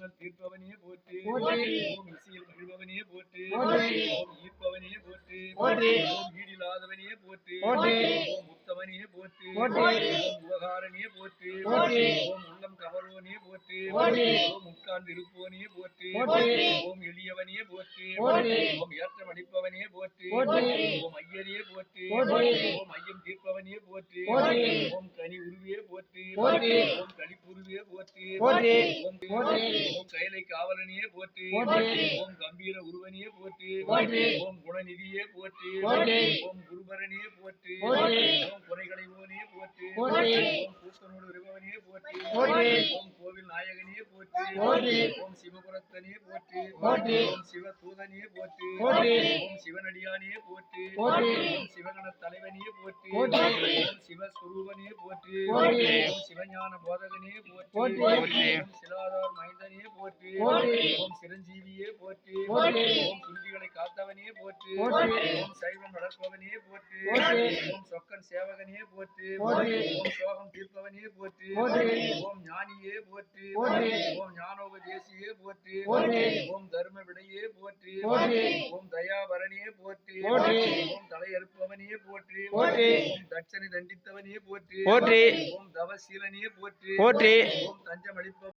இன்னல் தீர்ப்பவனே போற்றி ஓம் இசையில் மகிழ்பவனே போற்றி ஓம் ஈர்ப்பவனே போற்றி ஓம் ஈடிலாதவனே போற்றி ஓம் உத்தமனே போற்றி ஓம் உபகாரனே போற்றி ஓம் உள்ளம் கவர்வோனே போற்றி ஓம் உட்கார்ந்து இருப்போனே போற்றி ஓம் எளியவனே போற்றி ஓம் ஏற்றம் அளிப்பவனே போற்றி ஓம் ஐயரே போற்றி ஓம் ஐயம் தீர்ப்பவனே போற்றி ஓம் கனி உருவே போற்றி ஓம் களிப்புருவே போற்றி ஓம் கைலை காவலனே போற்றி ஓம் கம்பீர உருவனே போற்றி ஓம் குணநிதியே போற்றி ஓம் குருபரனே போற்றி ஓம் குறைகளைவோனே போற்றி ஓம் கூத்தனோடு இருபவனே போற்றி ஓம் கோவில் நாயகனே போற்றி ஓம் சிவபுரத்தனே போற்றி ஓம் சிவ தூதனே போற்றி ஓம் சிவனடியானே போற்றி ஓம் சிவகண தலைவனே போற்றி ஓம் சிவஸ்வரூபனே போற்றி ஓம் சிவஞான போதகனே போற்றி ஓம் சிலாதார் மைந்தனே போற்றி ஓம் சிரஞ்சீவியே போற்றி ஓம் சுந்திகளை காத்தவனே போற்றி ஓம் சைவம் வளர்ப்பவனே போற்றி ஓம் சொக்கன் சேவகனே போற்றி ஓம் சோகம் தீர்ப்பவனே போற்றி ஓம் ஞானியே போற்றி ஓம் ஞானோபதேசியே போற்றி ஓம் தர்ம விடையே போற்றி ஓம் தயாபரனே போற்றி ஓம் தலையறுப்பவனே போற்றி ஓம் தட்சனை தண்டித்தவனே போற்றி ஓம் தவசீலனே போற்றி ஓம் தஞ்சமளிப்பவனே